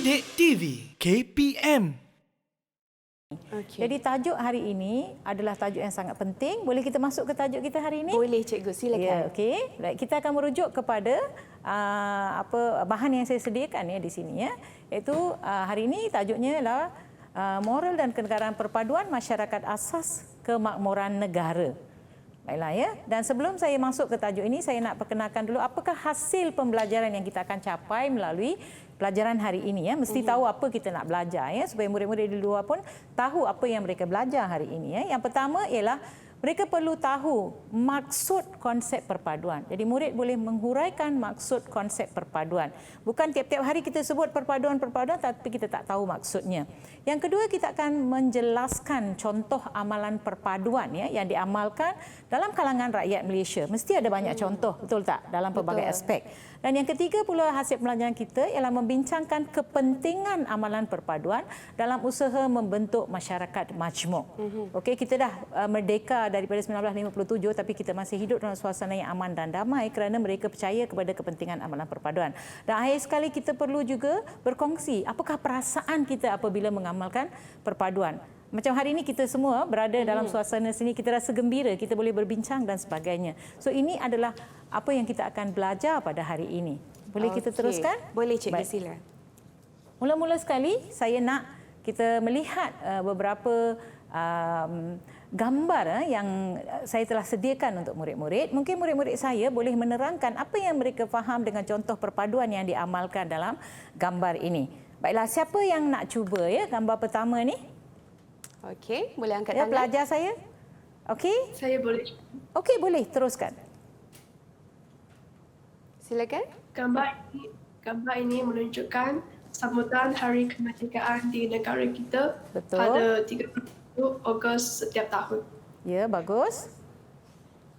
Didik TV KPM. Jadi tajuk hari ini adalah tajuk yang sangat penting. Boleh kita masuk ke tajuk kita hari ini? Boleh cikgu, silakan. Ya, okey. Baik, kita akan merujuk kepada bahan yang saya sediakan ya di sini ya. Iaitu hari ini tajuknya adalah moral dan kenegaraan perpaduan masyarakat asas kemakmuran negara. Baiklah ya. Dan sebelum saya masuk ke tajuk ini, saya nak perkenalkan dulu apakah hasil pembelajaran yang kita akan capai melalui pelajaran hari ini ya. Mesti tahu apa kita nak belajar ya, supaya murid-murid di luar pun tahu apa yang mereka belajar hari ini ya. Yang pertama ialah mereka perlu tahu maksud konsep perpaduan. Jadi murid boleh menghuraikan maksud konsep perpaduan. Bukan tiap-tiap hari kita sebut perpaduan-perpaduan tapi kita tak tahu maksudnya. Yang kedua, kita akan menjelaskan contoh amalan perpaduan ya yang diamalkan dalam kalangan rakyat Malaysia. Mesti ada banyak contoh, betul tak? Dalam pelbagai aspek. Dan yang ketiga pula hasil pelajaran kita ialah membincangkan kepentingan amalan perpaduan dalam usaha membentuk masyarakat majmuk. Okey, kita dah merdeka daripada 1957 tapi kita masih hidup dalam suasana yang aman dan damai kerana mereka percaya kepada kepentingan amalan perpaduan. Dan akhir sekali kita perlu juga berkongsi apakah perasaan kita apabila mengamalkan perpaduan. Macam hari ini kita semua berada dalam suasana sini, kita rasa gembira, kita boleh berbincang dan sebagainya. So ini adalah apa yang kita akan belajar pada hari ini. Boleh kita teruskan? Boleh cikgu, sila. Mula-mula sekali saya nak kita melihat beberapa gambar yang saya telah sediakan untuk murid-murid. Mungkin murid-murid saya boleh menerangkan apa yang mereka faham dengan contoh perpaduan yang diamalkan dalam gambar ini. Baiklah, siapa yang nak cuba ya gambar pertama ni? Okey, boleh angkat Ya, tangan. pelajar saya. Okey? Saya boleh. Okey, boleh teruskan. Silakan. Gambar ini menunjukkan sambutan Hari Kemerdekaan di negara kita. Betul. Pada 31 Ogos setiap tahun. Ya, bagus.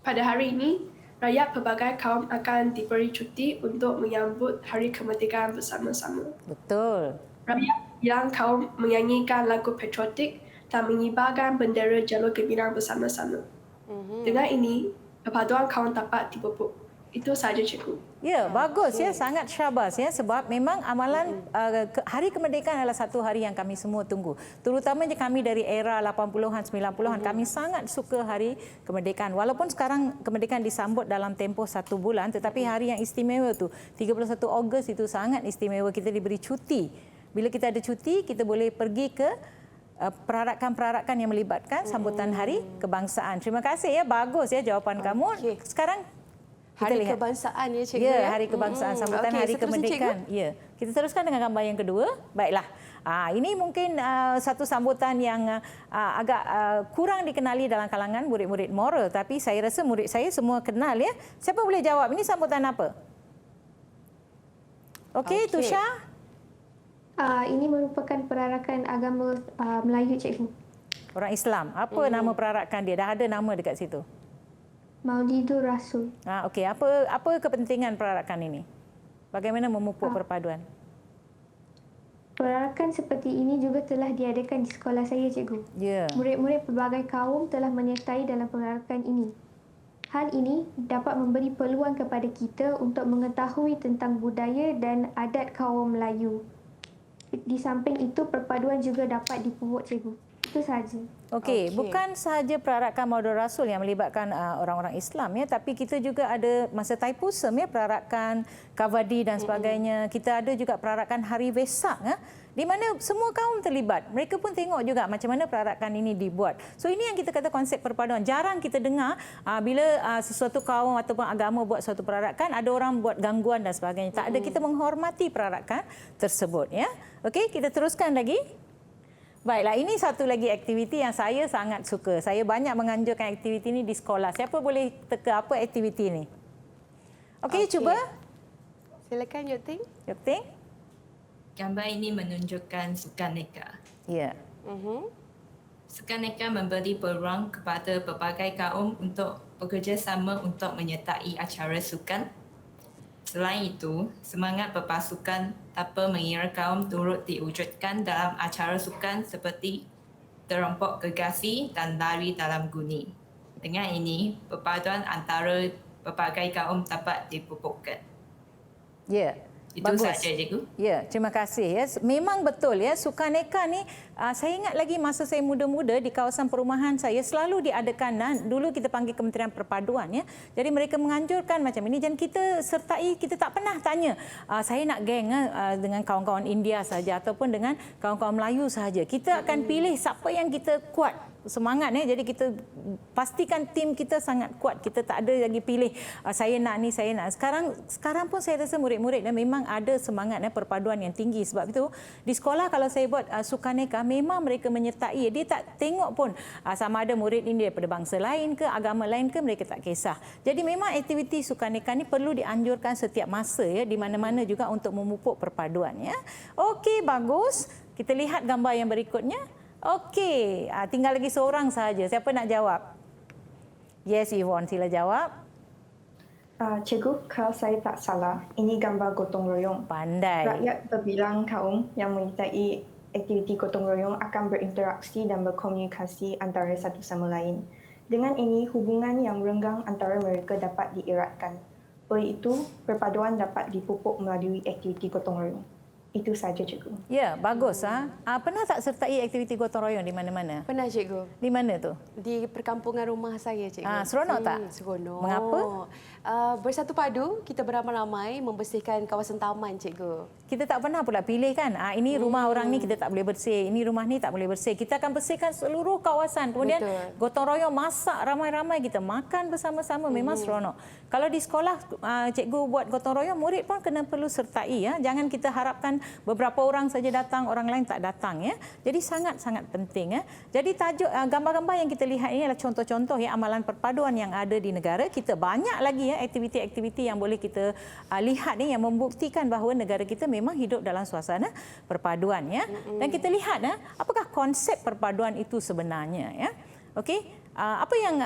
Pada hari ini, rakyat pelbagai kaum akan diberi cuti untuk menyambut Hari Kemerdekaan bersama-sama. Betul. Rakyat yang kaum menyanyikan lagu patriotik dan mengibarkan bendera jalur gemilang bersama-sama. Dengan ini, perpaduan kaum dapat dipupuk. Itu sahaja cikgu. Ya, bagus ya, sangat syabas ya, sebab memang amalan Hari Kemerdekaan adalah satu hari yang kami semua tunggu. Terutamanya kami dari era 80-an 90-an, kami sangat suka Hari Kemerdekaan. Walaupun sekarang kemerdekaan disambut dalam tempoh 1 bulan, tetapi hari yang istimewa tu 31 Ogos itu sangat istimewa, kita diberi cuti. Bila kita ada cuti, kita boleh pergi ke perarakan-perarakan yang melibatkan sambutan Hari Kebangsaan. Terima kasih ya, bagus ya jawapan kamu. Sekarang kita Hari lihat. Kebangsaan ya cikgu. Ya, Hari Kebangsaan, sambutan Okey, Hari seterusnya, Kemerdekaan. Ya. Kita teruskan dengan gambar yang kedua. Baiklah. Ini mungkin satu sambutan yang agak kurang dikenali dalam kalangan murid-murid moral, tapi saya rasa murid saya semua kenal ya. Siapa boleh jawab ini sambutan apa? Okey, Tusha. Ini merupakan perarakan agama Melayu, cikgu. Orang Islam. Apa nama perarakan dia? Dah ada nama dekat situ. Maulidur Rasul. Okey, apa kepentingan perarakan ini? Bagaimana memupuk perpaduan? Perarakan seperti ini juga telah diadakan di sekolah saya, cikgu. Ya. Murid-murid pelbagai kaum telah menyertai dalam perarakan ini. Hal ini dapat memberi peluang kepada kita untuk mengetahui tentang budaya dan adat kaum Melayu. Di samping itu, perpaduan juga dapat dipupuk, cikgu. Itu sahaja. Okey, bukan sahaja perarakan Maulidur Rasul yang melibatkan orang-orang Islam ya, tapi kita juga ada masa Taipusam ya, perarakan Kavadi dan sebagainya. Kita ada juga perarakan Hari Vesak ya, di mana semua kaum terlibat. Mereka pun tengok juga macam mana perarakan ini dibuat. So ini yang kita kata konsep perpaduan. Jarang kita dengar bila sesuatu kaum ataupun agama buat suatu perarakan, ada orang buat gangguan dan sebagainya. Tak ada, kita menghormati perarakan tersebut ya. Okey, kita teruskan lagi. Baiklah, ini satu lagi aktiviti yang saya sangat suka. Saya banyak menganjurkan aktiviti ini di sekolah. Siapa boleh teka apa aktiviti ini? Okey, cuba. Silakan Yukting. Yukting. Gambar ini menunjukkan sukan neka. Ya. Sukan neka memberi peluang kepada pelbagai kaum untuk bekerjasama untuk menyertai acara sukan. Selain itu, semangat berpasukan tanpa mengira kaum turut diwujudkan dalam acara sukan seperti terompok gergasi dan lari dalam guni. Dengan ini, perpaduan antara pelbagai kaum dapat dipupukkan. Ya. Itu saja, Cikgu. Ya, terima kasih. Ya. Memang betul ya, Sukaneka ni saya ingat lagi masa saya muda-muda di kawasan perumahan saya selalu diadakan, dulu kita panggil Kementerian Perpaduan ya. Jadi mereka menganjurkan macam ini dan kita sertai, kita tak pernah tanya saya nak geng dengan kawan-kawan India saja ataupun dengan kawan-kawan Melayu saja. Kita akan pilih siapa yang kita kuat semangat ya. Jadi kita pastikan tim kita sangat kuat. Kita tak ada lagi pilih saya nak ni, saya nak. Sekarang pun saya rasa murid-murid memang ada semangat perpaduan yang tinggi. Sebab itu di sekolah kalau saya buat Sukaneka memang mereka menyertai. Dia tak tengok pun sama ada murid ini daripada bangsa lain ke, agama lain ke, mereka tak kisah. Jadi memang aktiviti Sukaneka ni perlu dianjurkan setiap masa ya, di mana-mana juga untuk memupuk perpaduan ya. Okey, bagus. Kita lihat gambar yang berikutnya. Okey, tinggal lagi seorang sahaja. Siapa nak jawab? Yes, Yvonne, sila jawab. Cikgu, kalau saya tak salah, ini gambar gotong royong. Pandai. Rakyat berbilang kaum yang menyertai aktiviti gotong royong akan berinteraksi dan berkomunikasi antara satu sama lain. Dengan ini, hubungan yang renggang antara mereka dapat dieratkan. Oleh itu, perpaduan dapat dipupuk melalui aktiviti gotong royong. Itu saja, Cikgu. Ya, bagus. Pernah tak sertai aktiviti gotong royong di mana-mana? Pernah, Cikgu. Di mana tu? Di perkampungan rumah saya, Cikgu. Seronok tak? Seronok. Mengapa? Bersatu padu, kita beramai-ramai membersihkan kawasan taman, Cikgu. Kita tak pernah pula pilih kan. Ini rumah orang ni kita tak boleh bersih. Ini rumah ni tak boleh bersih. Kita akan bersihkan seluruh kawasan. Kemudian gotong royong masak ramai-ramai, kita makan bersama-sama. Memang seronok. Kalau di sekolah cikgu buat gotong royong, murid pun kena perlu sertai ya. Jangan kita harapkan beberapa orang saja datang, orang lain tak datang ya. Jadi sangat-sangat penting ya. Jadi tajuk gambar-gambar yang kita lihat ini adalah contoh-contoh ya amalan perpaduan yang ada di negara kita. Banyak lagi ya aktiviti-aktiviti yang boleh kita lihat ni yang membuktikan bahawa negara kita memang hidup dalam suasana perpaduan ya. Dan kita lihat apakah konsep perpaduan itu sebenarnya ya. Okey. Apa yang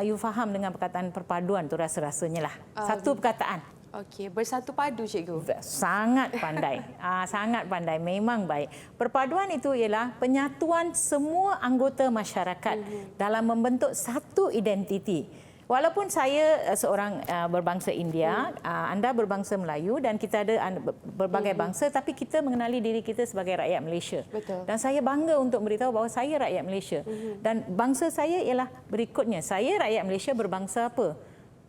you faham dengan perkataan perpaduan tu rasa-rasanya lah. Satu perkataan. Okey, bersatu padu, Cikgu. Sangat pandai. Sangat pandai. Memang baik. Perpaduan itu ialah penyatuan semua anggota masyarakat dalam membentuk satu identiti. Walaupun saya seorang berbangsa India, anda berbangsa Melayu dan kita ada berbagai bangsa, tapi kita mengenali diri kita sebagai rakyat Malaysia. Betul. Dan saya bangga untuk beritahu bahawa saya rakyat Malaysia. Dan bangsa saya ialah berikutnya. Saya rakyat Malaysia berbangsa apa?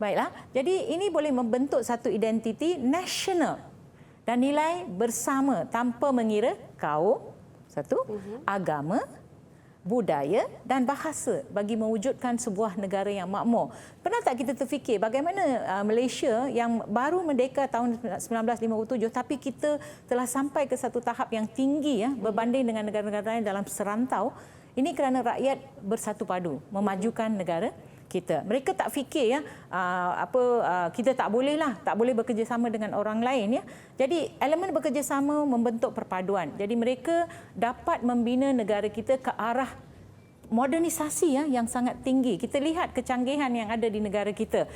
Baiklah, jadi ini boleh membentuk satu identiti nasional dan nilai bersama tanpa mengira kaum, satu, agama, budaya dan bahasa bagi mewujudkan sebuah negara yang makmur. Pernah tak kita terfikir bagaimana Malaysia yang baru merdeka tahun 1957 tapi kita telah sampai ke satu tahap yang tinggi ya berbanding dengan negara-negara lain dalam serantau. Ini kerana rakyat bersatu padu memajukan negara kita. Mereka tak fikir ya kita tak boleh bekerjasama dengan orang lain ya. Jadi elemen bekerjasama membentuk perpaduan. Jadi mereka dapat membina negara kita ke arah modernisasi ya yang sangat tinggi. Kita lihat kecanggihan yang ada di negara kita.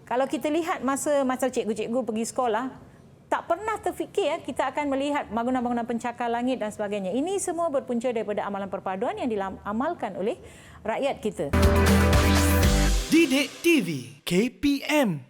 Kalau kita lihat masa cikgu-cikgu pergi sekolah, tak pernah terfikir ya kita akan melihat bangunan-bangunan pencakar langit dan sebagainya. Ini semua berpunca daripada amalan perpaduan yang diamalkan oleh rakyat kita. Didik TV KPM